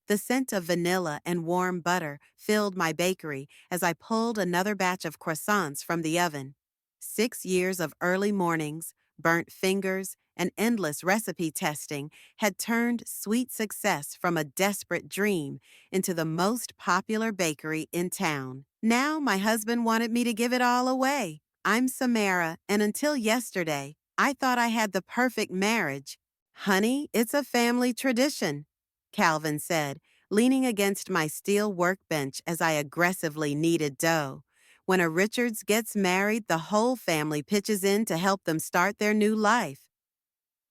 The scent of vanilla and warm butter filled my bakery as I pulled another batch of croissants from the oven. 6 years of early mornings, burnt fingers, and endless recipe testing had turned sweet success from a desperate dream into the most popular bakery in town. Now my husband wanted me to give it all away. I'm Samara, and until yesterday, I thought I had the perfect marriage. Honey, it's a family tradition, Calvin said, leaning against my steel workbench as I aggressively kneaded dough. When a Richards gets married, the whole family pitches in to help them start their new life.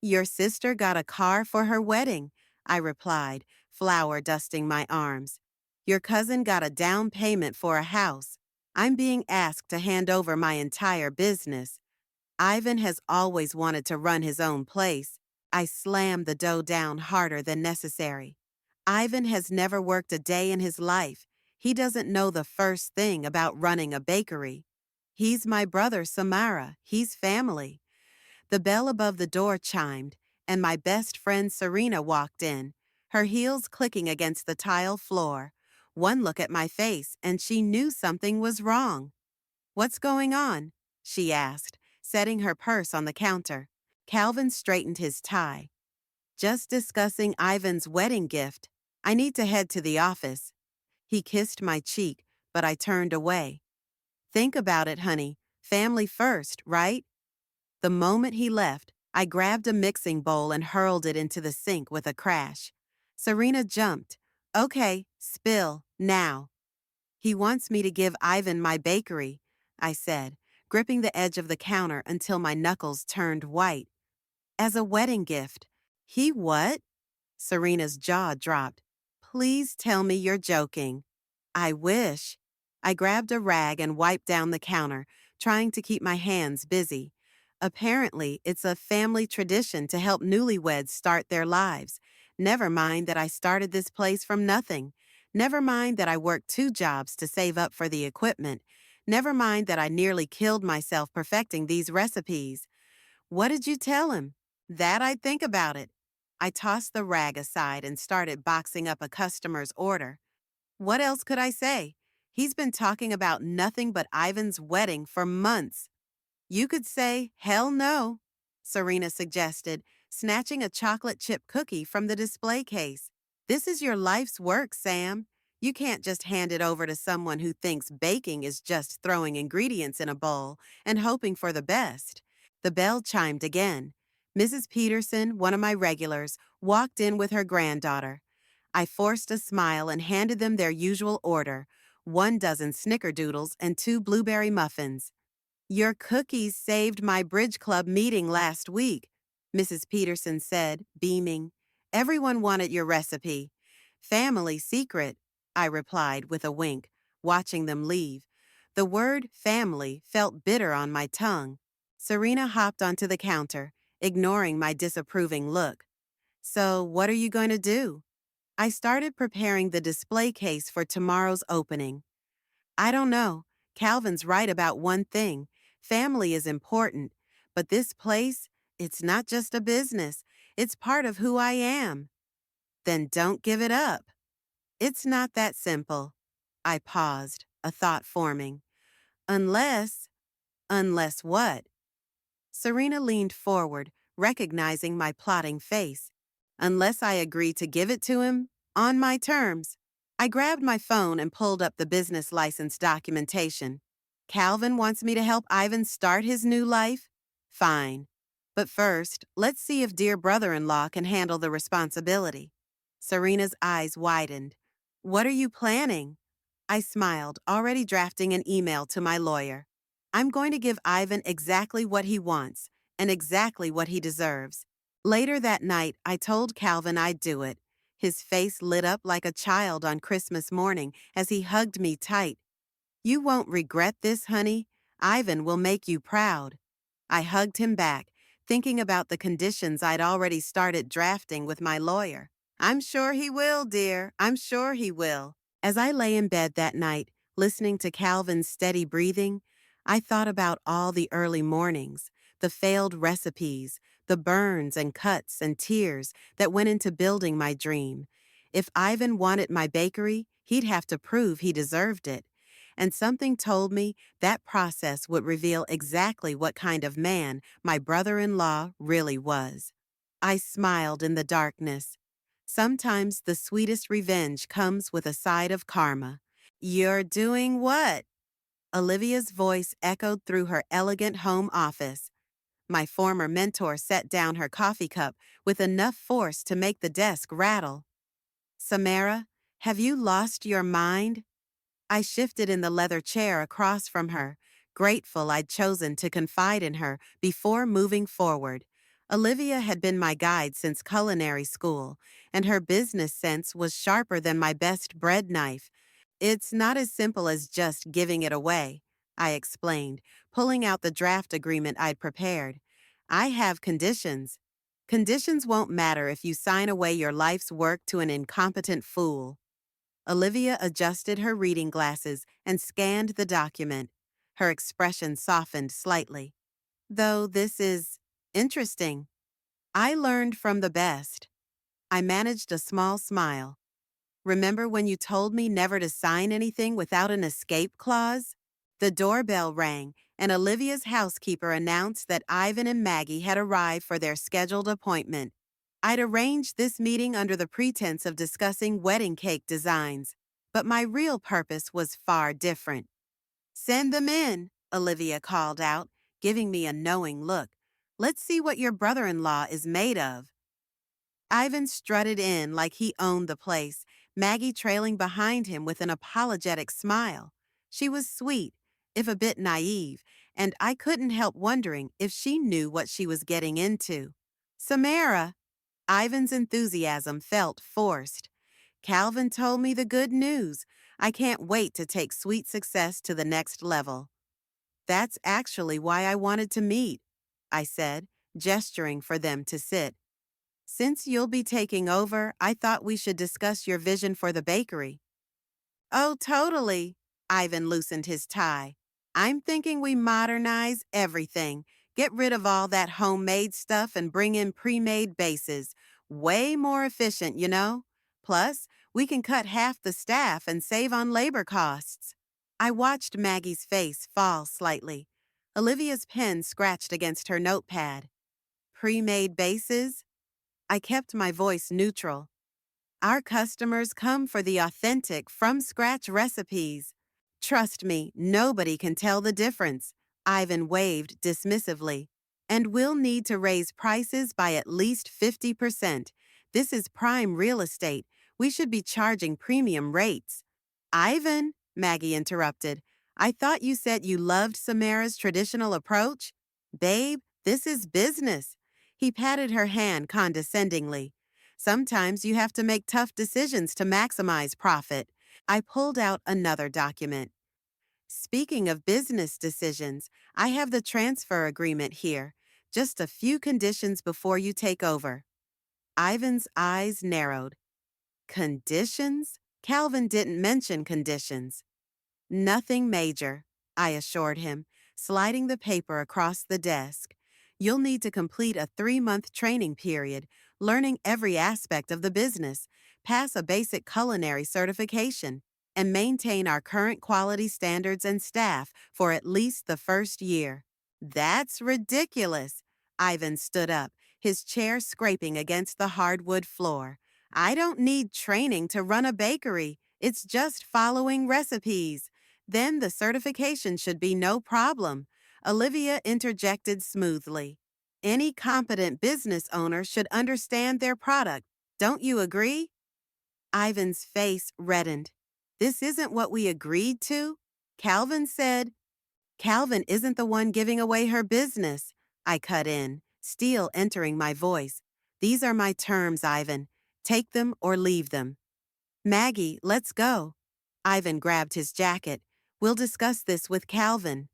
Your sister got a car for her wedding, I replied, flour dusting my arms. Your cousin got a down payment for a house. I'm being asked to hand over my entire business. Ivan has always wanted to run his own place. I slammed the dough down harder than necessary. Ivan has never worked a day in his life. He doesn't know the first thing about running a bakery. He's my brother, Samara. He's family. The bell above the door chimed, and my best friend Serena walked in, her heels clicking against the tile floor. One look at my face, and she knew something was wrong. What's going on? She asked, setting her purse on the counter. Calvin straightened his tie. Just discussing Ivan's wedding gift. I need to head to the office. He kissed my cheek, but I turned away. Think about it, honey. Family first, right? The moment he left, I grabbed a mixing bowl and hurled it into the sink with a crash. Serena jumped. Okay, spill, now. He wants me to give Ivan my bakery, I said, gripping the edge of the counter until my knuckles turned white. As a wedding gift. He what? Serena's jaw dropped. Please tell me you're joking. I wish. I grabbed a rag and wiped down the counter, trying to keep my hands busy. Apparently, it's a family tradition to help newlyweds start their lives. Never mind that I started this place from nothing. Never mind that I worked 2 jobs to save up for the equipment. Never mind that I nearly killed myself perfecting these recipes. What did you tell him? That I'd think about it. I tossed the rag aside and started boxing up a customer's order. What else could I say? He's been talking about nothing but Ivan's wedding for months. You could say, hell no, Serena suggested, snatching a chocolate chip cookie from the display case. This is your life's work, Sam. You can't just hand it over to someone who thinks baking is just throwing ingredients in a bowl and hoping for the best. The bell chimed again. Mrs. Peterson, one of my regulars, walked in with her granddaughter. I forced a smile and handed them their usual order, 1 dozen snickerdoodles and 2 blueberry muffins. Your cookies saved my bridge club meeting last week, Mrs. Peterson said, beaming. Everyone wanted your recipe. Family secret, I replied with a wink, watching them leave. The word family felt bitter on my tongue. Serena hopped onto the counter, ignoring my disapproving look. So, what are you going to do? I started preparing the display case for tomorrow's opening. I don't know. Calvin's right about one thing. Family is important. But this place, it's not just a business. It's part of who I am. Then don't give it up. It's not that simple. I paused, a thought forming. Unless what? Serena leaned forward, recognizing my plotting face. Unless I agree to give it to him, on my terms. I grabbed my phone and pulled up the business license documentation. Calvin wants me to help Ivan start his new life? Fine. But first, let's see if dear brother-in-law can handle the responsibility. Serena's eyes widened. What are you planning? I smiled, already drafting an email to my lawyer. I'm going to give Ivan exactly what he wants and exactly what he deserves. Later that night, I told Calvin I'd do it. His face lit up like a child on Christmas morning as he hugged me tight. You won't regret this, honey. Ivan will make you proud. I hugged him back, thinking about the conditions I'd already started drafting with my lawyer. I'm sure he will, dear. I'm sure he will. As I lay in bed that night, listening to Calvin's steady breathing, I thought about all the early mornings, the failed recipes, the burns and cuts and tears that went into building my dream. If Ivan wanted my bakery, he'd have to prove he deserved it. And something told me that process would reveal exactly what kind of man my brother-in-law really was. I smiled in the darkness. Sometimes the sweetest revenge comes with a side of karma. You're doing what? Olivia's voice echoed through her elegant home office. My former mentor set down her coffee cup with enough force to make the desk rattle. Samara, have you lost your mind? I shifted in the leather chair across from her, grateful I'd chosen to confide in her before moving forward. Olivia had been my guide since culinary school, and her business sense was sharper than my best bread knife. It's not as simple as just giving it away, I explained, pulling out the draft agreement I'd prepared. I have conditions. Conditions won't matter if you sign away your life's work to an incompetent fool. Olivia adjusted her reading glasses and scanned the document. Her expression softened slightly. Though this is interesting. I learned from the best. I managed a small smile. Remember when you told me never to sign anything without an escape clause? The doorbell rang, and Olivia's housekeeper announced that Ivan and Maggie had arrived for their scheduled appointment. I'd arranged this meeting under the pretense of discussing wedding cake designs, but my real purpose was far different. Send them in, Olivia called out, giving me a knowing look. Let's see what your brother-in-law is made of. Ivan strutted in like he owned the place, Maggie trailing behind him with an apologetic smile. She was sweet, if a bit naive, and I couldn't help wondering if she knew what she was getting into. Samara! Ivan's enthusiasm felt forced. Calvin told me the good news. I can't wait to take sweet success to the next level. That's actually why I wanted to meet, I said, gesturing for them to sit. Since you'll be taking over, I thought we should discuss your vision for the bakery. Oh, totally. Ivan loosened his tie. I'm thinking we modernize everything. Get rid of all that homemade stuff and bring in pre-made bases. Way more efficient, you know? Plus, we can cut half the staff and save on labor costs. I watched Maggie's face fall slightly. Olivia's pen scratched against her notepad. Pre-made bases? I kept my voice neutral. Our customers come for the authentic, from-scratch recipes. Trust me, nobody can tell the difference, Ivan waved dismissively. And we'll need to raise prices by at least 50%. This is prime real estate. We should be charging premium rates. Ivan, Maggie interrupted, I thought you said you loved Samara's traditional approach? Babe, this is business. He patted her hand condescendingly. Sometimes you have to make tough decisions to maximize profit. I pulled out another document. Speaking of business decisions, I have the transfer agreement here. Just a few conditions before you take over. Ivan's eyes narrowed. Conditions? Calvin didn't mention conditions. Nothing major, I assured him, sliding the paper across the desk. You'll need to complete a 3-month training period, learning every aspect of the business, pass a basic culinary certification, and maintain our current quality standards and staff for at least the first year. That's ridiculous. Ivan stood up, his chair scraping against the hardwood floor. I don't need training to run a bakery. It's just following recipes. Then the certification should be no problem. Olivia interjected smoothly. Any competent business owner should understand their product. Don't you agree? Ivan's face reddened. This isn't what we agreed to? Calvin said. Calvin isn't the one giving away her business. I cut in, steel entering my voice. These are my terms, Ivan. Take them or leave them. Maggie, let's go. Ivan grabbed his jacket. We'll discuss this with Calvin.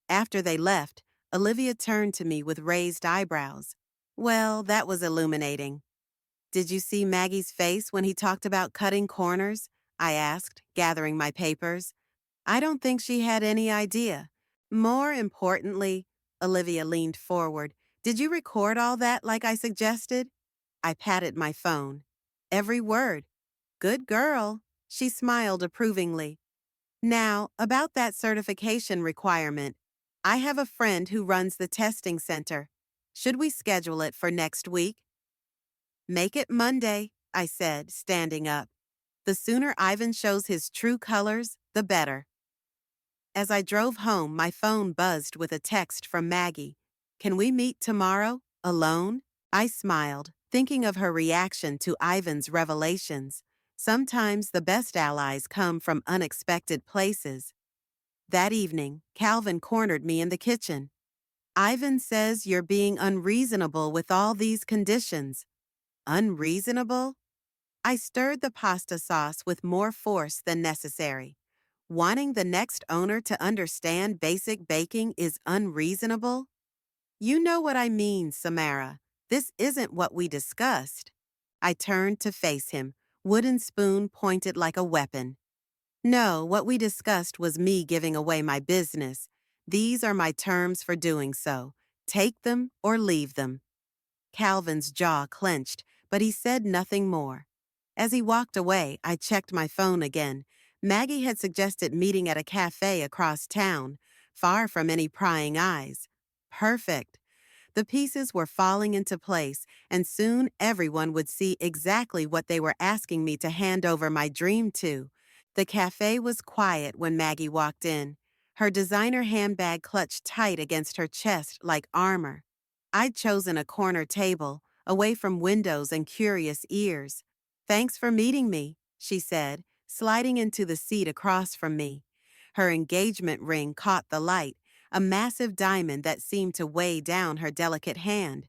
After they left, Olivia turned to me with raised eyebrows. Well, that was illuminating. Did you see Maggie's face when he talked about cutting corners? I asked, gathering my papers. I don't think she had any idea. More importantly, Olivia leaned forward. Did you record all that like I suggested? I patted my phone. Every word. Good girl. She smiled approvingly. Now, about that certification requirement. I have a friend who runs the testing center. Should we schedule it for next week? Make it Monday, I said, standing up. The sooner Ivan shows his true colors, the better. As I drove home, my phone buzzed with a text from Maggie. Can we meet tomorrow, alone? I smiled, thinking of her reaction to Ivan's revelations. Sometimes the best allies come from unexpected places. That evening, Calvin cornered me in the kitchen. Ivan says you're being unreasonable with all these conditions. Unreasonable? I stirred the pasta sauce with more force than necessary. Wanting the next owner to understand basic baking is unreasonable? You know what I mean, Samara. This isn't what we discussed. I turned to face him, wooden spoon pointed like a weapon. No, what we discussed was me giving away my business. These are my terms for doing so. Take them or leave them. Calvin's jaw clenched, but he said nothing more. As he walked away, I checked my phone again. Maggie had suggested meeting at a cafe across town, far from any prying eyes. Perfect. The pieces were falling into place, and soon everyone would see exactly what they were asking me to hand over my dream to. The cafe was quiet when Maggie walked in, her designer handbag clutched tight against her chest like armor. I'd chosen a corner table, away from windows and curious ears. Thanks for meeting me, she said, sliding into the seat across from me. Her engagement ring caught the light, a massive diamond that seemed to weigh down her delicate hand.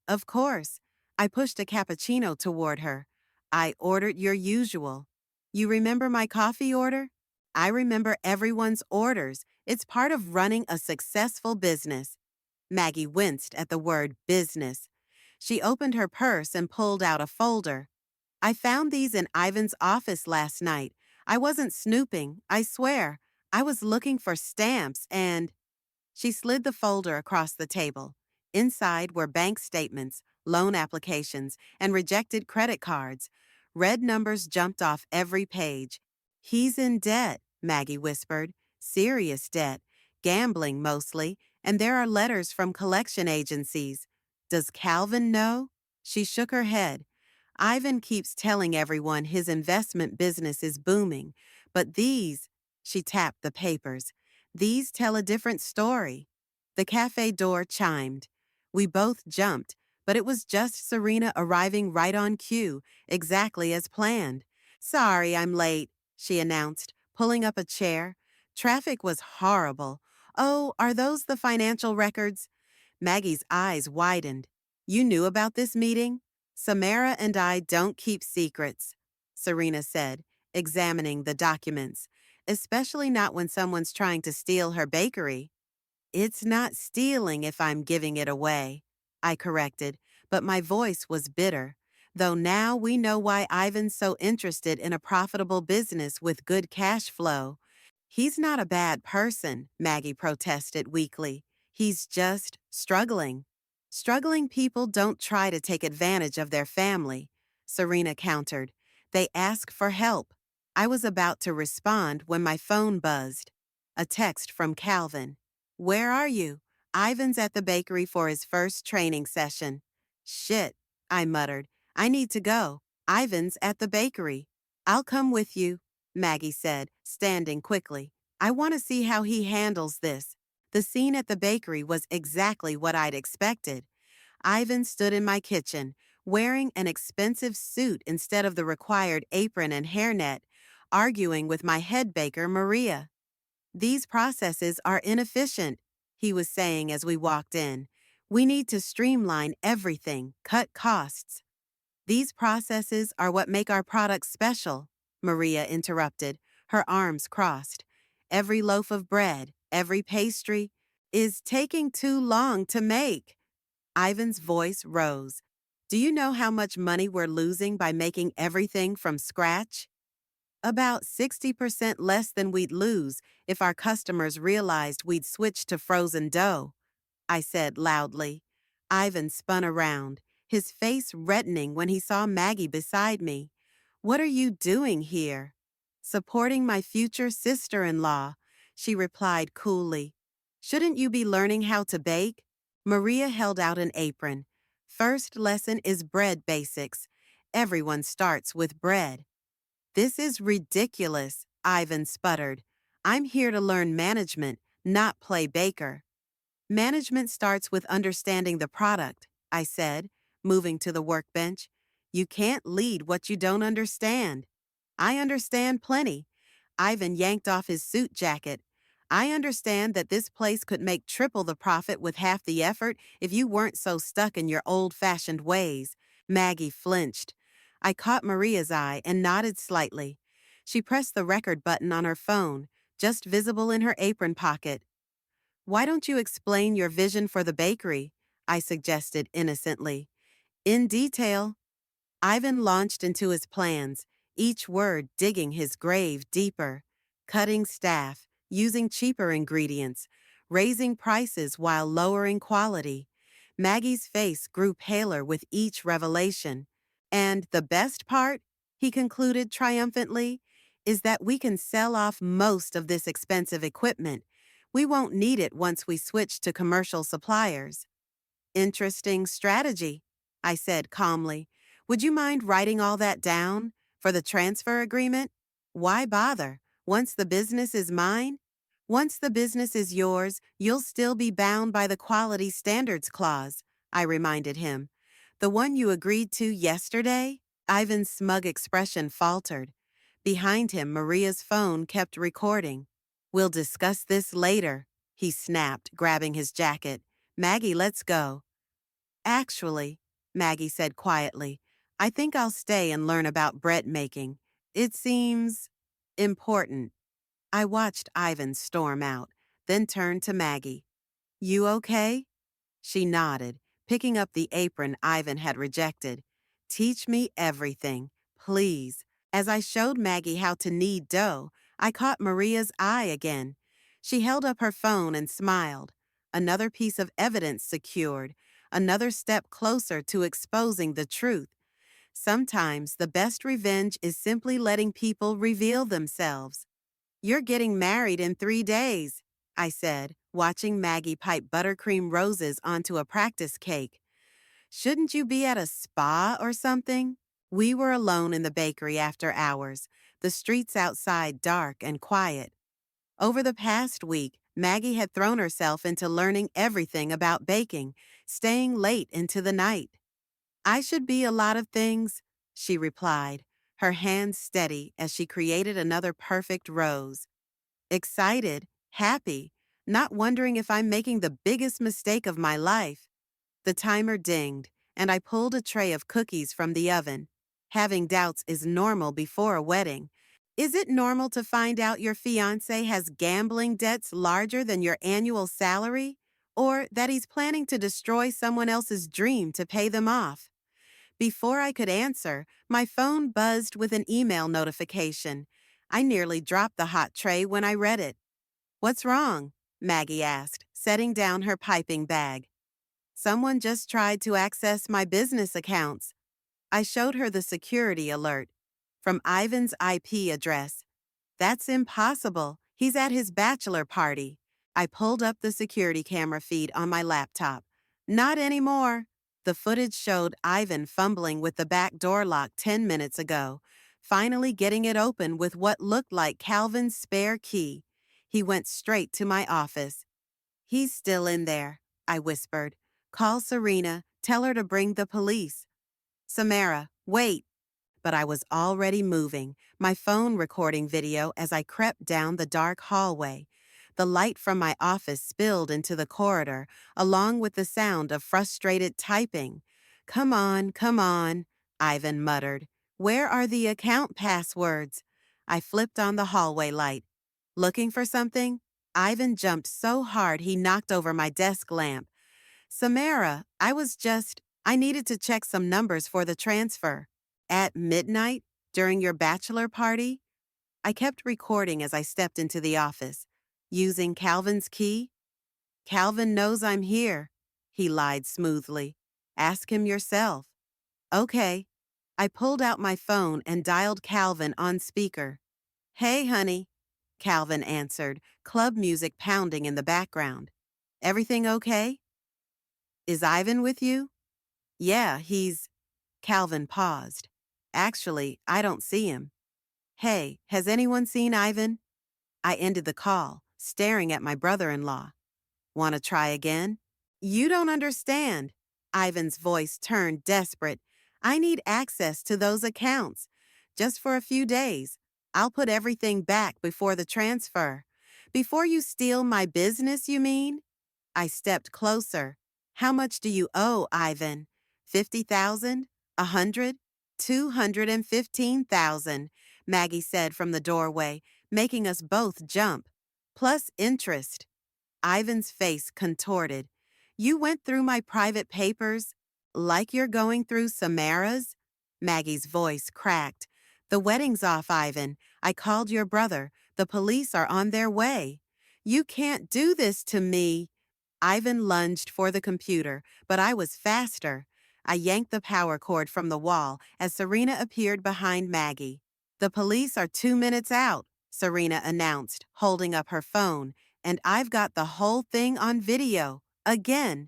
Of course. I pushed a cappuccino toward her. I ordered your usual. You remember my coffee order? I remember everyone's orders. It's part of running a successful business. Maggie winced at the word business. She opened her purse and pulled out a folder. I found these in Ivan's office last night. I wasn't snooping, I swear. I was looking for stamps and… She slid the folder across the table. Inside were bank statements, loan applications, and rejected credit cards. Red numbers jumped off every page. He's in debt, Maggie whispered. Serious debt. Gambling mostly, and there are letters from collection agencies. Does Calvin know? She shook her head. Ivan keeps telling everyone his investment business is booming, but these… She tapped the papers. These tell a different story. The cafe door chimed. We both jumped, but it was just Serena arriving right on cue, exactly as planned. Sorry I'm late, she announced, pulling up a chair. Traffic was horrible. Oh, are those the financial records? Maggie's eyes widened. You knew about this meeting? Samara and I don't keep secrets, Serena said, examining the documents, especially not when someone's trying to steal her bakery. It's not stealing if I'm giving it away, I corrected, but my voice was bitter. Though now we know why Ivan's so interested in a profitable business with good cash flow. He's not a bad person, Maggie protested weakly. He's just struggling. Struggling people don't try to take advantage of their family, Serena countered. They ask for help. I was about to respond when my phone buzzed. A text from Calvin. Where are you? Ivan's at the bakery for his first training session. Shit, I muttered. I need to go. Ivan's at the bakery. I'll come with you, Maggie said, standing quickly. I want to see how he handles this. The scene at the bakery was exactly what I'd expected. Ivan stood in my kitchen, wearing an expensive suit instead of the required apron and hairnet, arguing with my head baker, Maria. These processes are inefficient, he was saying as we walked in. We need to streamline everything, cut costs. These processes are what make our products special, Maria interrupted, her arms crossed. Every loaf of bread, every pastry, is taking too long to make. Ivan's voice rose. Do you know how much money we're losing by making everything from scratch? About 60% less than we'd lose if our customers realized we'd switched to frozen dough, I said loudly. Ivan spun around, his face reddening when he saw Maggie beside me. What are you doing here? Supporting my future sister-in-law, she replied coolly. Shouldn't you be learning how to bake? Maria held out an apron. First lesson is bread basics. Everyone starts with bread. This is ridiculous, Ivan sputtered. I'm here to learn management, not play baker. Management starts with understanding the product, I said, moving to the workbench. You can't lead what you don't understand. I understand plenty. Ivan yanked off his suit jacket. I understand that this place could make triple the profit with half the effort if you weren't so stuck in your old-fashioned ways. Maggie flinched. I caught Maria's eye and nodded slightly. She pressed the record button on her phone, just visible in her apron pocket. Why don't you explain your vision for the bakery? I suggested innocently. In detail. Ivan launched into his plans, each word digging his grave deeper. Cutting staff, using cheaper ingredients, raising prices while lowering quality. Maggie's face grew paler with each revelation. And the best part, he concluded triumphantly, is that we can sell off most of this expensive equipment. We won't need it once we switch to commercial suppliers. Interesting strategy, I said calmly. Would you mind writing all that down for the transfer agreement? Why bother? Once the business is mine? Once the business is yours, you'll still be bound by the quality standards clause, I reminded him. The one you agreed to yesterday? Ivan's smug expression faltered. Behind him, Maria's phone kept recording. We'll discuss this later, he snapped, grabbing his jacket. Maggie, let's go. Actually, Maggie said quietly, I think I'll stay and learn about bread making. It seems important. I watched Ivan storm out, then turned to Maggie. You okay? She nodded, picking up the apron Ivan had rejected. Teach me everything, please. As I showed Maggie how to knead dough, I caught Maria's eye again. She held up her phone and smiled. Another piece of evidence secured, another step closer to exposing the truth. Sometimes the best revenge is simply letting people reveal themselves. You're getting married in 3 days, I said, watching Maggie pipe buttercream roses onto a practice cake. Shouldn't you be at a spa or something? We were alone in the bakery after hours, the streets outside dark and quiet. Over the past week, Maggie had thrown herself into learning everything about baking, staying late into the night. I should be a lot of things, she replied, her hands steady as she created another perfect rose. Excited, happy, not wondering if I'm making the biggest mistake of my life. The timer dinged, and I pulled a tray of cookies from the oven. Having doubts is normal before a wedding. Is it normal to find out your fiancé has gambling debts larger than your annual salary? Or that he's planning to destroy someone else's dream to pay them off? Before I could answer, my phone buzzed with an email notification. I nearly dropped the hot tray when I read it. What's wrong? Maggie asked, setting down her piping bag. Someone just tried to access my business accounts. I showed her the security alert. From Ivan's IP address. That's impossible. He's at his bachelor party. I pulled up the security camera feed on my laptop. Not anymore. The footage showed Ivan fumbling with the back door lock 10 minutes ago, finally getting it open with what looked like Calvin's spare key. He went straight to my office. He's still in there, I whispered. Call Serena, tell her to bring the police. Samara, wait. But I was already moving, my phone recording video as I crept down the dark hallway. The light from my office spilled into the corridor, along with the sound of frustrated typing. Come on, Ivan muttered. Where are the account passwords? I flipped on the hallway light. Looking for something? Ivan jumped so hard he knocked over my desk lamp. Samara, I needed to check some numbers for the transfer. At midnight? During your bachelor party? I kept recording as I stepped into the office. Using Calvin's key? Calvin knows I'm here, he lied smoothly. Ask him yourself. Okay. I pulled out my phone and dialed Calvin on speaker. Hey, honey, Calvin answered, club music pounding in the background. Everything okay? Is Ivan with you? Yeah, Calvin paused. Actually, I don't see him. Hey, has anyone seen Ivan? I ended the call, staring at my brother-in-law. Want to try again? You don't understand. Ivan's voice turned desperate. I need access to those accounts. Just for a few days. I'll put everything back before the transfer. Before you steal my business, you mean? I stepped closer. How much do you owe, Ivan? 50,000? 100? 215,000, Maggie said from the doorway, making us both jump. Plus interest. Ivan's face contorted. You went through my private papers? Like you're going through Samara's? Maggie's voice cracked. The wedding's off, Ivan. I called your brother. The police are on their way. You can't do this to me. Ivan lunged for the computer, but I was faster. I yanked the power cord from the wall as Serena appeared behind Maggie. The police are 2 minutes out, Serena announced, holding up her phone. And I've got the whole thing on video. Again.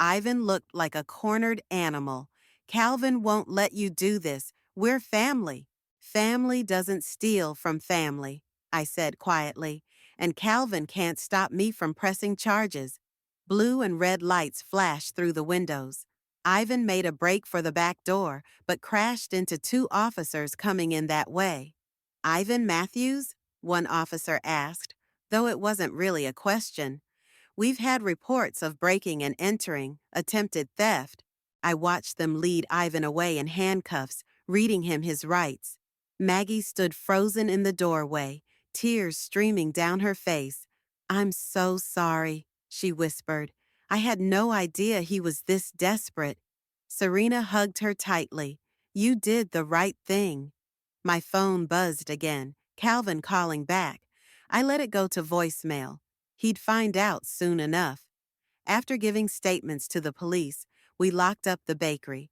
Ivan looked like a cornered animal. Calvin won't let you do this. We're family. Family doesn't steal from family, I said quietly. And Calvin can't stop me from pressing charges. Blue and red lights flashed through the windows. Ivan made a break for the back door, but crashed into 2 officers coming in that way. Ivan Matthews? One officer asked, though it wasn't really a question. We've had reports of breaking and entering, attempted theft. I watched them lead Ivan away in handcuffs, reading him his rights. Maggie stood frozen in the doorway, tears streaming down her face. I'm so sorry, she whispered. I had no idea he was this desperate. Serena hugged her tightly. You did the right thing. My phone buzzed again, Calvin calling back. I let it go to voicemail. He'd find out soon enough. After giving statements to the police, we locked up the bakery.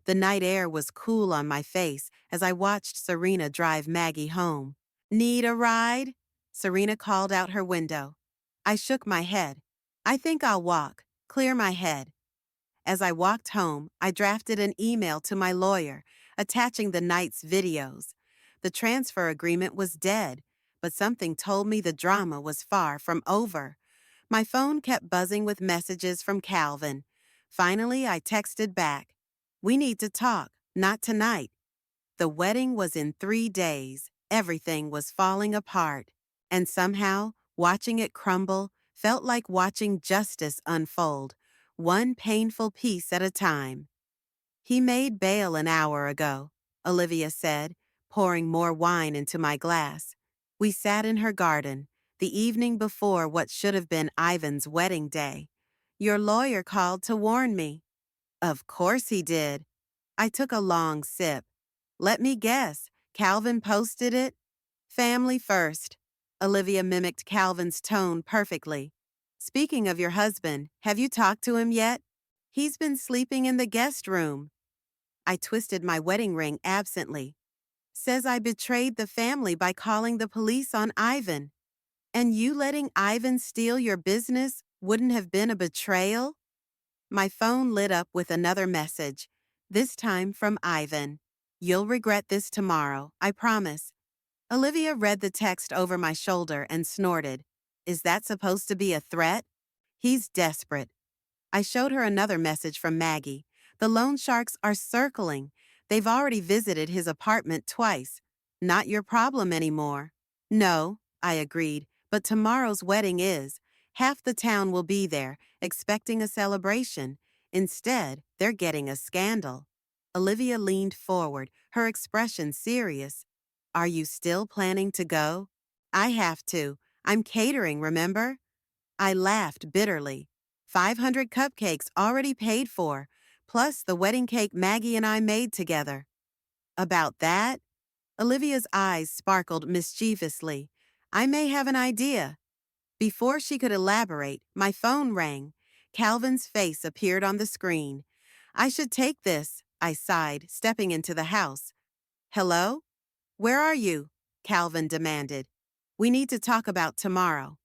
The night air was cool on my face as I watched Serena drive Maggie home. Need a ride? Serena called out her window. I shook my head. I think I'll walk, clear my head. As I walked home, I drafted an email to my lawyer, attaching the night's videos. The transfer agreement was dead, but something told me the drama was far from over. My phone kept buzzing with messages from Calvin. Finally, I texted back. We need to talk, not tonight. The wedding was in 3 days. Everything was falling apart. And somehow, watching it crumble felt like watching justice unfold, one painful piece at a time. He made bail an hour ago, Olivia said, pouring more wine into my glass. We sat in her garden, the evening before what should have been Ivan's wedding day. Your lawyer called to warn me. Of course he did. I took a long sip. Let me guess, Calvin posted it? Family first. Olivia mimicked Calvin's tone perfectly. Speaking of your husband, have you talked to him yet? He's been sleeping in the guest room. I twisted my wedding ring absently. Says I betrayed the family by calling the police on Ivan. And you letting Ivan steal your business wouldn't have been a betrayal? My phone lit up with another message, this time from Ivan. You'll regret this tomorrow, I promise. Olivia read the text over my shoulder and snorted. Is that supposed to be a threat? He's desperate. I showed her another message from Maggie. The loan sharks are circling. They've already visited his apartment twice. Not your problem anymore. No, I agreed, but tomorrow's wedding is. Half the town will be there, expecting a celebration. Instead, they're getting a scandal. Olivia leaned forward, her expression serious. Are you still planning to go? I have to. I'm catering, remember? I laughed bitterly. 500 cupcakes already paid for, plus the wedding cake Maggie and I made together. About that? Olivia's eyes sparkled mischievously. I may have an idea. Before she could elaborate, my phone rang. Calvin's face appeared on the screen. I should take this, I sighed, stepping into the house. Hello? Where are you? Calvin demanded. We need to talk about tomorrow.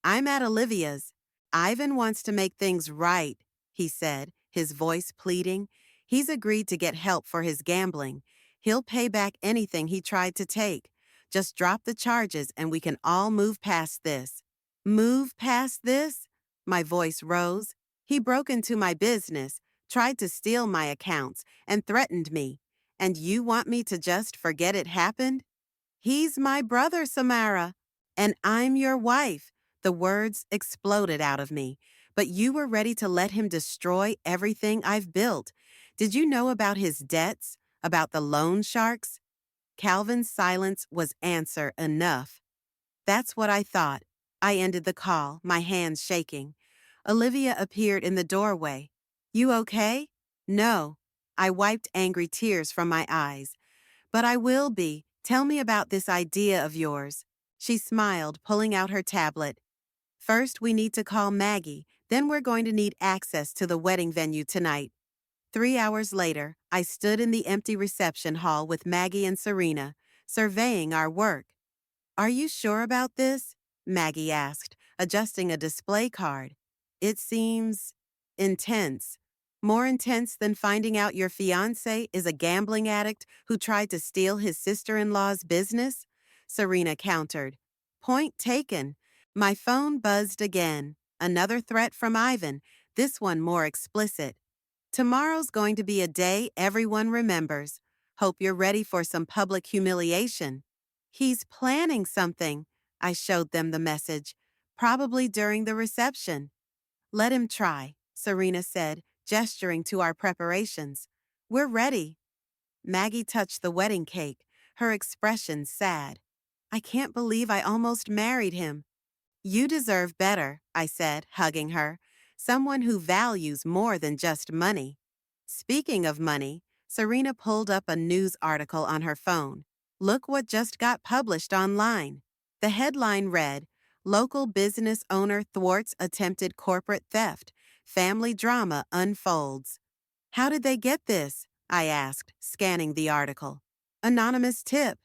I'm at Olivia's. Ivan wants to make things right, he said, his voice pleading. He's agreed to get help for his gambling. He'll pay back anything he tried to take. Just drop the charges and we can all move past this. Move past this? My voice rose. He broke into my business, tried to steal my accounts, and threatened me. And you want me to just forget it happened? He's my brother, Samara. And I'm your wife. The words exploded out of me. But you were ready to let him destroy everything I've built. Did you know about his debts? About the loan sharks? Calvin's silence was answer enough. That's what I thought. I ended the call, my hands shaking. Olivia appeared in the doorway. You okay? No. I wiped angry tears from my eyes. But I will be. Tell me about this idea of yours. She smiled, pulling out her tablet. First, we need to call Maggie. Then we're going to need access to the wedding venue tonight. 3 hours later, I stood in the empty reception hall with Maggie and Serena, surveying our work. Are you sure about this? Maggie asked, adjusting a display card. It seems intense. More intense than finding out your fiancé is a gambling addict who tried to steal his sister-in-law's business? Serena countered. Point taken. My phone buzzed again. Another threat from Ivan, this one more explicit. Tomorrow's going to be a day everyone remembers. Hope you're ready for some public humiliation. He's planning something. I showed them the message, probably during the reception. Let him try, Serena said, gesturing to our preparations. We're ready. Maggie touched the wedding cake, her expression sad. I can't believe I almost married him. You deserve better, I said, hugging her. Someone who values more than just money. Speaking of money, Serena pulled up a news article on her phone. Look what just got published online. The headline read, Local business owner thwarts attempted corporate theft. Family drama unfolds. How did they get this? I asked, scanning the article. Anonymous tip.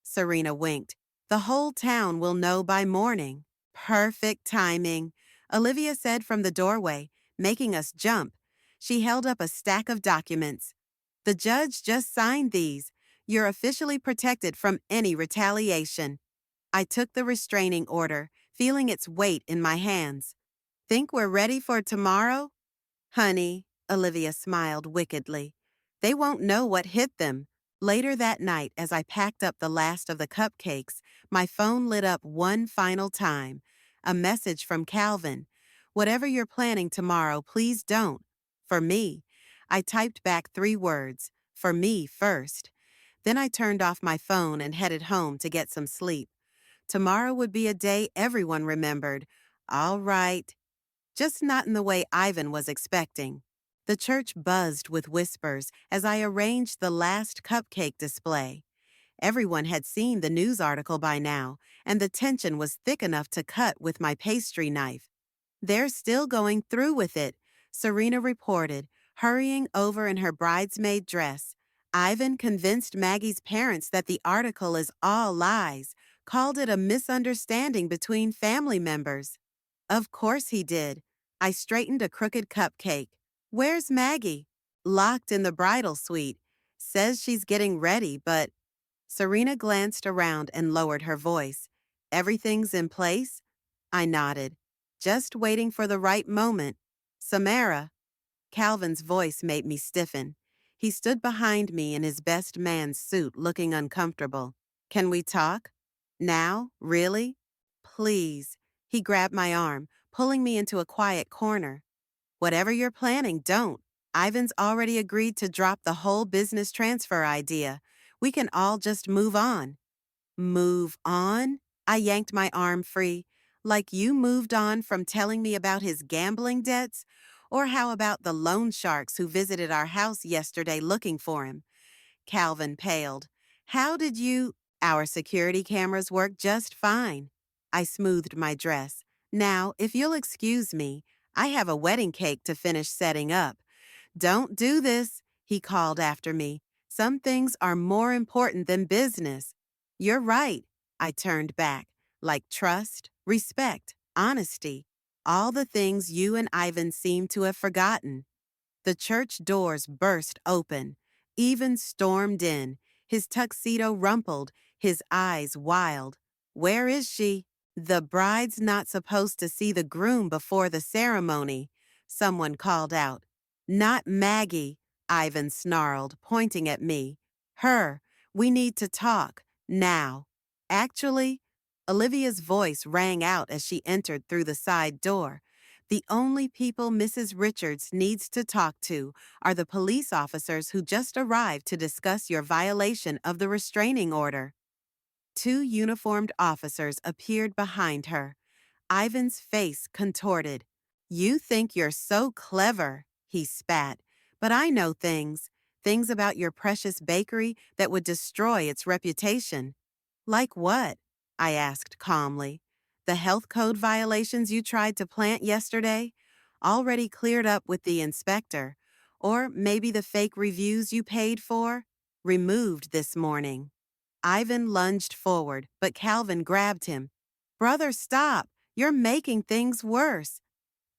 Serena winked. The whole town will know by morning. Perfect timing, Olivia said from the doorway, making us jump. She held up a stack of documents. The judge just signed these. You're officially protected from any retaliation. I took the restraining order, feeling its weight in my hands. Think we're ready for tomorrow? Honey, Olivia smiled wickedly. They won't know what hit them. Later that night, as I packed up the last of the cupcakes, my phone lit up one final time. A message from Calvin. Whatever you're planning tomorrow, please don't. For me. I typed back 3 words. For me first. Then I turned off my phone and headed home to get some sleep. Tomorrow would be a day everyone remembered. All right. Just not in the way Ivan was expecting. The church buzzed with whispers as I arranged the last cupcake display. Everyone had seen the news article by now, and the tension was thick enough to cut with my pastry knife. They're still going through with it, Serena reported, hurrying over in her bridesmaid dress. Ivan convinced Maggie's parents that the article is all lies, called it a misunderstanding between family members. Of course he did. I straightened a crooked cupcake. Where's Maggie? Locked in the bridal suite. Says she's getting ready, but... Serena glanced around and lowered her voice. Everything's in place? I nodded. Just waiting for the right moment. Samara. Calvin's voice made me stiffen. He stood behind me in his best man's suit, looking uncomfortable. Can we talk? Now? Really? Please. He grabbed my arm, pulling me into a quiet corner. Whatever you're planning, don't. Ivan's already agreed to drop the whole business transfer idea. We can all just move on. Move on? I yanked my arm free. Like you moved on from telling me about his gambling debts? Or how about the loan sharks who visited our house yesterday looking for him? Calvin paled. How did you... Our security cameras work just fine. I smoothed my dress. Now, if you'll excuse me, I have a wedding cake to finish setting up. Don't do this, he called after me. Some things are more important than business. You're right, I turned back, like trust, respect, honesty, all the things you and Ivan seem to have forgotten. The church doors burst open. Ivan stormed in, his tuxedo rumpled, his eyes wild. Where is she? The bride's not supposed to see the groom before the ceremony, someone called out. Not Maggie, Ivan snarled, pointing at me. Her. We need to talk. Now. Actually, Olivia's voice rang out as she entered through the side door. The only people Mrs. Richards needs to talk to are the police officers who just arrived to discuss your violation of the restraining order. Two uniformed officers appeared behind her. Ivan's face contorted. You think you're so clever, he spat. But I know things about your precious bakery that would destroy its reputation. Like what? I asked calmly. The health code violations you tried to plant yesterday? Already cleared up with the inspector. Or maybe the fake reviews you paid for? Removed this morning. Ivan lunged forward, but Calvin grabbed him. Brother, stop! You're making things worse.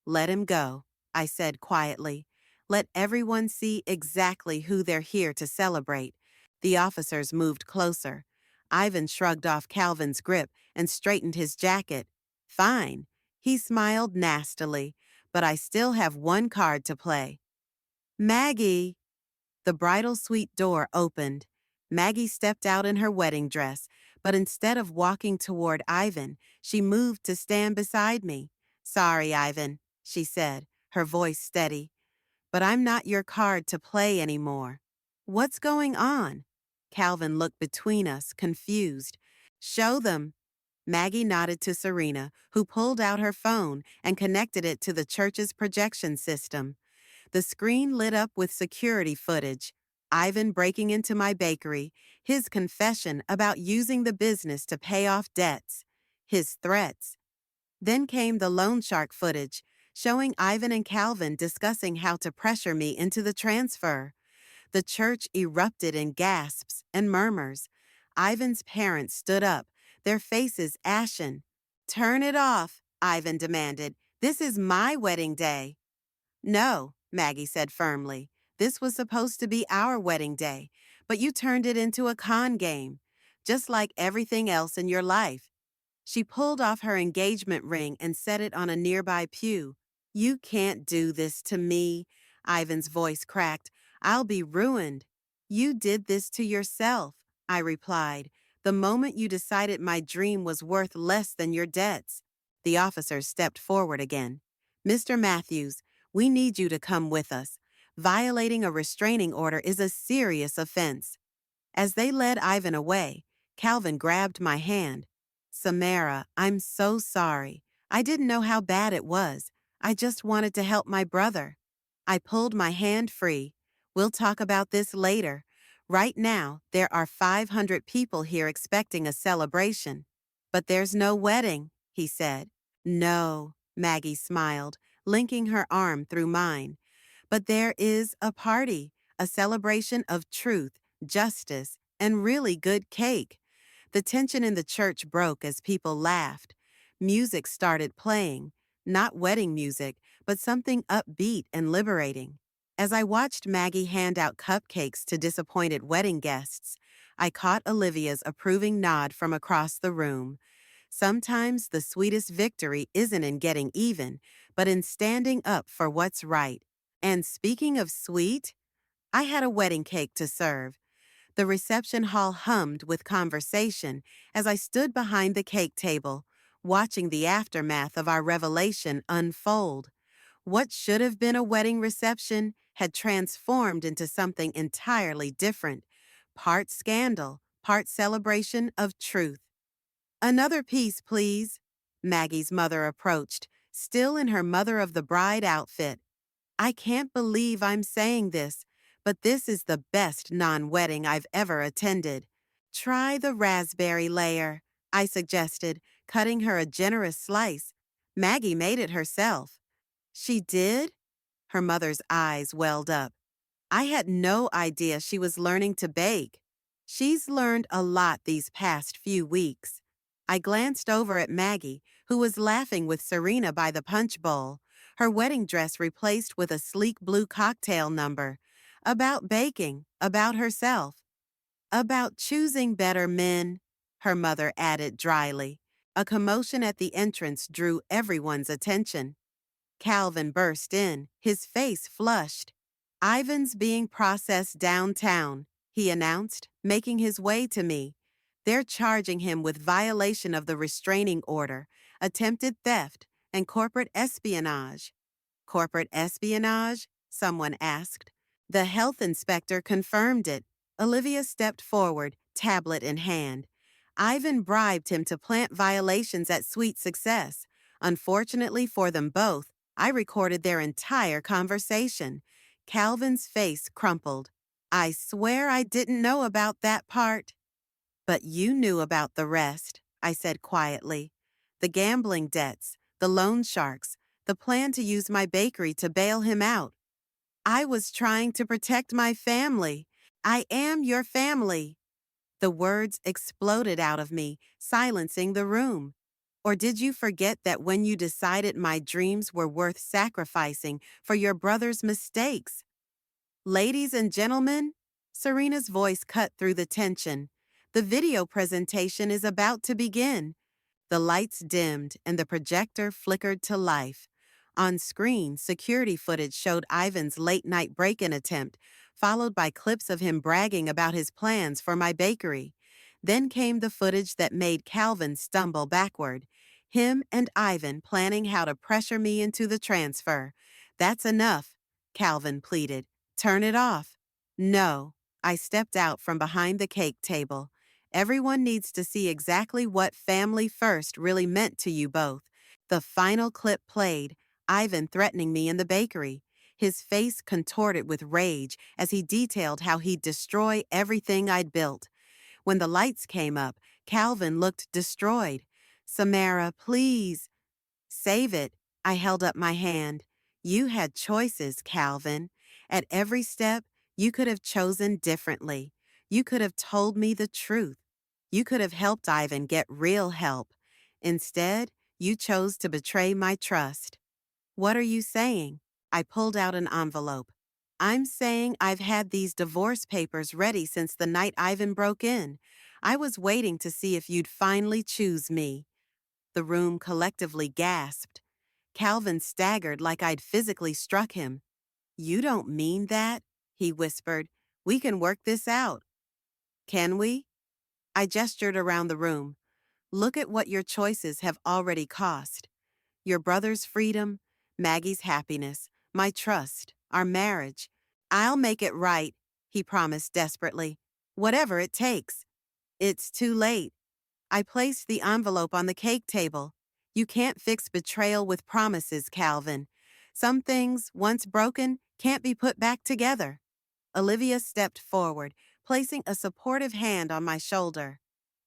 Let him go, I said quietly. Let everyone see exactly who they're here to celebrate. The officers moved closer. Ivan shrugged off Calvin's grip and straightened his jacket. Fine. He smiled nastily, but I still have one card to play. Maggie! The bridal suite door opened. Maggie stepped out in her wedding dress, but instead of walking toward Ivan, she moved to stand beside me. Sorry, Ivan, she said, her voice steady, but I'm not your card to play anymore. What's going on? Calvin looked between us, confused. Show them. Maggie nodded to Serena, who pulled out her phone and connected it to the church's projection system. The screen lit up with security footage. Ivan breaking into my bakery, his confession about using the business to pay off debts, his threats. Then came the loan shark footage, showing Ivan and Calvin discussing how to pressure me into the transfer. The church erupted in gasps and murmurs. Ivan's parents stood up, their faces ashen. Turn it off, Ivan demanded. This is my wedding day. No, Maggie said firmly. This was supposed to be our wedding day, but you turned it into a con game, just like everything else in your life. She pulled off her engagement ring and set it on a nearby pew. You can't do this to me, Ivan's voice cracked. I'll be ruined. You did this to yourself, I replied, the moment you decided my dream was worth less than your debts. The officer stepped forward again. Mr. Matthews, we need you to come with us. Violating a restraining order is a serious offense. As they led Ivan away, Calvin grabbed my hand. Samara, I'm so sorry. I didn't know how bad it was. I just wanted to help my brother. I pulled my hand free. We'll talk about this later. Right now, there are 500 people here expecting a celebration. But there's no wedding, he said. No, Maggie smiled, linking her arm through mine. But there is a party, a celebration of truth, justice, and really good cake. The tension in the church broke as people laughed. Music started playing, not wedding music, but something upbeat and liberating. As I watched Maggie hand out cupcakes to disappointed wedding guests, I caught Olivia's approving nod from across the room. Sometimes the sweetest victory isn't in getting even, but in standing up for what's right. And speaking of sweet, I had a wedding cake to serve. The reception hall hummed with conversation as I stood behind the cake table, watching the aftermath of our revelation unfold. What should have been a wedding reception had transformed into something entirely different. Part scandal, part celebration of truth. Another piece, please. Maggie's mother approached, still in her mother of the bride outfit. I can't believe I'm saying this, but this is the best non-wedding I've ever attended. Try the raspberry layer, I suggested, cutting her a generous slice. Maggie made it herself. She did? Her mother's eyes welled up. I had no idea she was learning to bake. She's learned a lot these past few weeks. I glanced over at Maggie, who was laughing with Serena by the punch bowl, her wedding dress replaced with a sleek blue cocktail number. About baking, about herself, about choosing better men, her mother added dryly. A commotion at the entrance drew everyone's attention. Calvin burst in, his face flushed. Ivan's being processed downtown, he announced, making his way to me. They're charging him with violation of the restraining order, attempted theft, and corporate espionage. Corporate espionage? Someone asked. The health inspector confirmed it. Olivia stepped forward, tablet in hand. Ivan bribed him to plant violations at Sweet Success. Unfortunately for them both, I recorded their entire conversation. Calvin's face crumpled. I swear I didn't know about that part. But you knew about the rest, I said quietly. The gambling debts, the loan sharks, the plan to use my bakery to bail him out. I was trying to protect my family. I am your family. The words exploded out of me, silencing the room. Or did you forget that when you decided my dreams were worth sacrificing for your brother's mistakes? Ladies and gentlemen, Serena's voice cut through the tension. The video presentation is about to begin. The lights dimmed and the projector flickered to life. On screen, security footage showed Ivan's late-night break-in attempt, followed by clips of him bragging about his plans for my bakery. Then came the footage that made Calvin stumble backward. Him and Ivan planning how to pressure me into the transfer. That's enough, Calvin pleaded. Turn it off. No. I stepped out from behind the cake table. Everyone needs to see exactly what family first really meant to you both. The final clip played, Ivan threatening me in the bakery, his face contorted with rage as he detailed how he'd destroy everything I'd built. When the lights came up, Calvin looked destroyed. Samara, please. Save it. I held up my hand. You had choices, Calvin. At every step, you could have chosen differently. You could have told me the truth. You could have helped Ivan get real help. Instead, you chose to betray my trust. What are you saying? I pulled out an envelope. I'm saying I've had these divorce papers ready since the night Ivan broke in. I was waiting to see if you'd finally choose me. The room collectively gasped. Calvin staggered like I'd physically struck him. You don't mean that, he whispered. We can work this out. Can we? I gestured around the room. Look at what your choices have already cost. Your brother's freedom, Maggie's happiness, my trust, our marriage. I'll make it right, he promised desperately. Whatever it takes. It's too late. I placed the envelope on the cake table. You can't fix betrayal with promises, Calvin. Some things, once broken, can't be put back together. Olivia stepped forward, placing a supportive hand on my shoulder.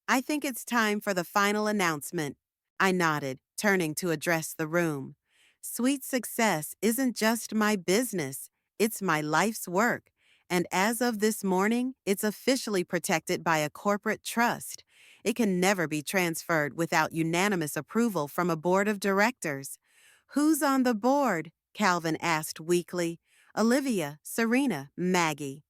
I think it's time for the final announcement. I nodded, turning to address the room. Sweet Success isn't just my business, it's my life's work. And as of this morning, it's officially protected by a corporate trust. It can never be transferred without unanimous approval from a board of directors. Who's on the board? Calvin asked weakly. Olivia, Serena, Maggie.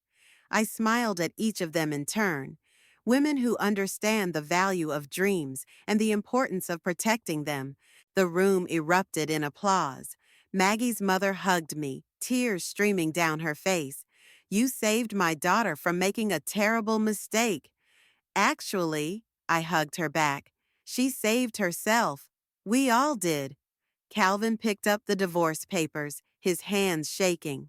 I smiled at each of them in turn. Women who understand the value of dreams and the importance of protecting them. The room erupted in applause. Maggie's mother hugged me, tears streaming down her face. You saved my daughter from making a terrible mistake. Actually, I hugged her back. She saved herself. We all did. Calvin picked up the divorce papers, his hands shaking.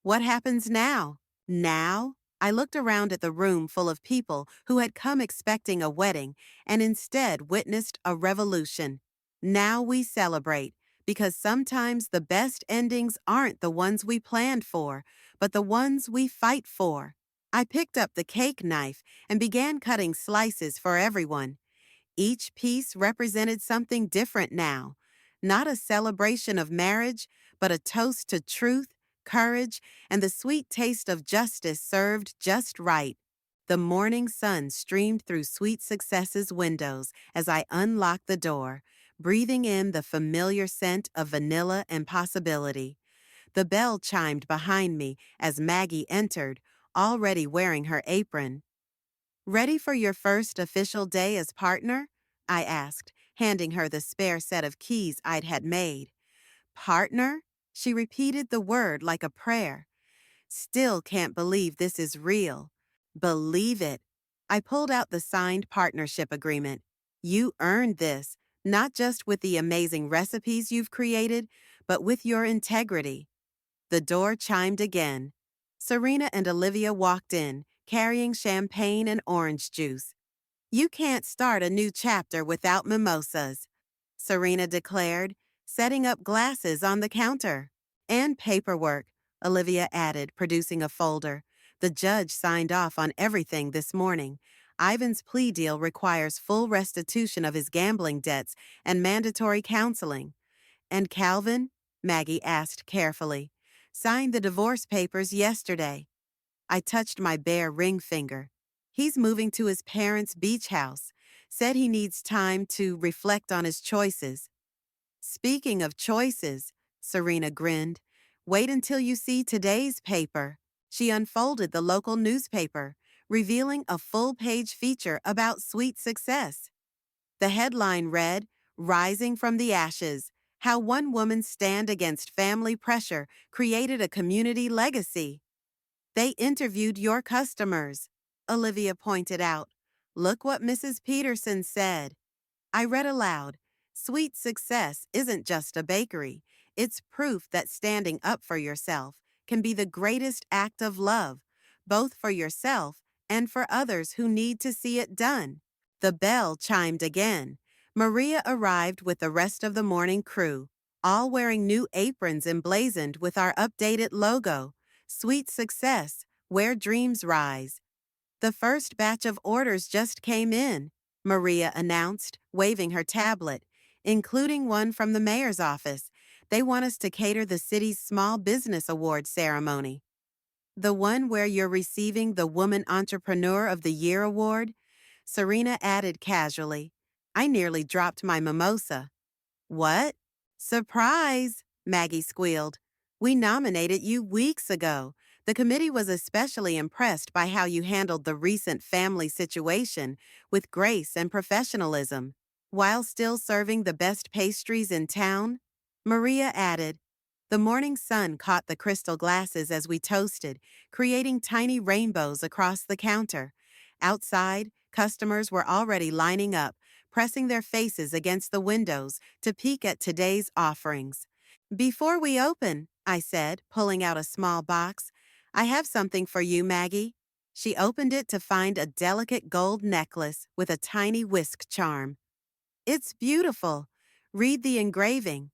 What happens now? Now? I looked around at the room full of people who had come expecting a wedding and instead witnessed a revolution. Now we celebrate, because sometimes the best endings aren't the ones we planned for, but the ones we fight for. I picked up the cake knife and began cutting slices for everyone. Each piece represented something different now. Not a celebration of marriage, but a toast to truth, courage, and the sweet taste of justice served just right. The morning sun streamed through Sweet Success's windows as I unlocked the door, breathing in the familiar scent of vanilla and possibility. The bell chimed behind me as Maggie entered, already wearing her apron. "Ready for your first official day as partner?" I asked, handing her the spare set of keys I'd had made. "Partner?" She repeated the word like a prayer. "Still can't believe this is real." "Believe it." I pulled out the signed partnership agreement. "You earned this, not just with the amazing recipes you've created, but with your integrity." The door chimed again. Serena and Olivia walked in, carrying champagne and orange juice. "You can't start a new chapter without mimosas," Serena declared, setting up glasses on the counter. "And paperwork," Olivia added, producing a folder. "The judge signed off on everything this morning. Ivan's plea deal requires full restitution of his gambling debts and mandatory counseling." "And Calvin?" Maggie asked carefully. "Signed the divorce papers yesterday." I touched my bare ring finger. "He's moving to his parents' beach house. Said he needs time to reflect on his choices." "Speaking of choices," Serena grinned, "wait until you see today's paper." She unfolded the local newspaper, revealing a full-page feature about Sweet Success. The headline read, "Rising from the Ashes: How One Woman's Stand Against Family Pressure Created a Community Legacy." "They interviewed your customers," Olivia pointed out. "Look what Mrs. Peterson said." I read aloud, "Sweet Success isn't just a bakery. It's proof that standing up for yourself can be the greatest act of love, both for yourself and for others who need to see it done." The bell chimed again. Maria arrived with the rest of the morning crew, all wearing new aprons emblazoned with our updated logo, "Sweet Success, where dreams rise." "The first batch of orders just came in," Maria announced, waving her tablet, "including one from the mayor's office. They want us to cater the city's Small Business Award ceremony." "The one where you're receiving the Woman Entrepreneur of the Year award?" Serena added casually. I nearly dropped my mimosa. "What?" "Surprise!" Maggie squealed. "We nominated you weeks ago. The committee was especially impressed by how you handled the recent family situation with grace and professionalism, while still serving the best pastries in town." Maria added. The morning sun caught the crystal glasses as we toasted, creating tiny rainbows across the counter. Outside, customers were already lining up, pressing their faces against the windows to peek at today's offerings. "Before we open," I said, pulling out a small box, "I have something for you, Maggie." She opened it to find a delicate gold necklace with a tiny whisk charm. "It's beautiful. Read the engraving."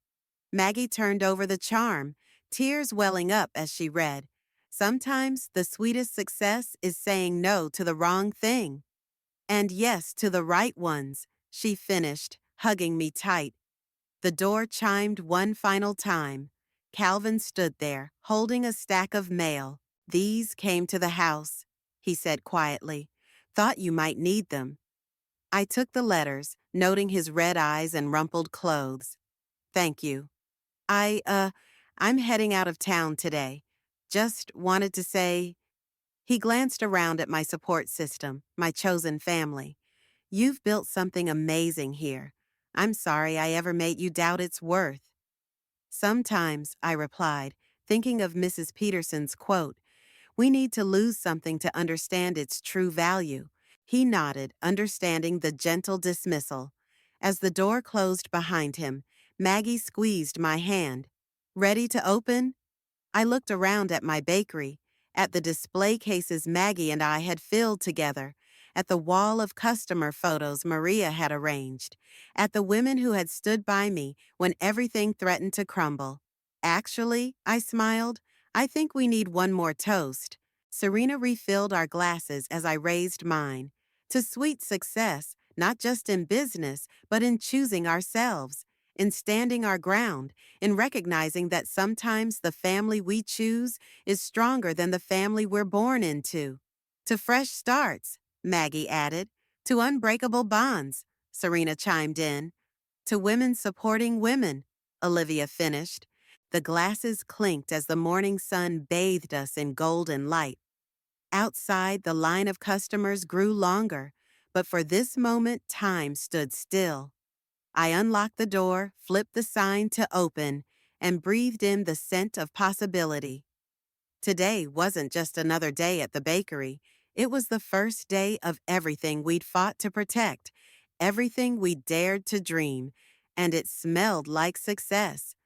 Maggie turned over the charm, tears welling up as she read. "Sometimes the sweetest success is saying no to the wrong thing. And yes to the right ones," she finished, hugging me tight. The door chimed one final time. Calvin stood there, holding a stack of mail. "These came to the house," he said quietly. "Thought you might need them." I took the letters, noting his red eyes and rumpled clothes. "Thank you." I'm heading out of town today. Just wanted to say." He glanced around at my support system, my chosen family. "You've built something amazing here. I'm sorry I ever made you doubt its worth." "Sometimes," I replied, thinking of Mrs. Peterson's quote, "we need to lose something to understand its true value." He nodded, understanding the gentle dismissal. As the door closed behind him, Maggie squeezed my hand. "Ready to open?" I looked around at my bakery, at the display cases Maggie and I had filled together, at the wall of customer photos Maria had arranged, at the women who had stood by me when everything threatened to crumble. "Actually," I smiled, "I think we need one more toast." Serena refilled our glasses as I raised mine. "To sweet success, not just in business, but in choosing ourselves. in standing our ground, in recognizing that sometimes the family we choose is stronger than the family we're born into. To fresh starts, Maggie added. To unbreakable bonds, Serena chimed in. To women supporting women, Olivia finished. The glasses clinked as the morning sun bathed us in golden light. Outside, the line of customers grew longer, but for this moment, time stood still. I unlocked the door, flipped the sign to open, and breathed in the scent of possibility. Today wasn't just another day at the bakery. It was the first day of everything we'd fought to protect, everything we dared to dream, and it smelled like success.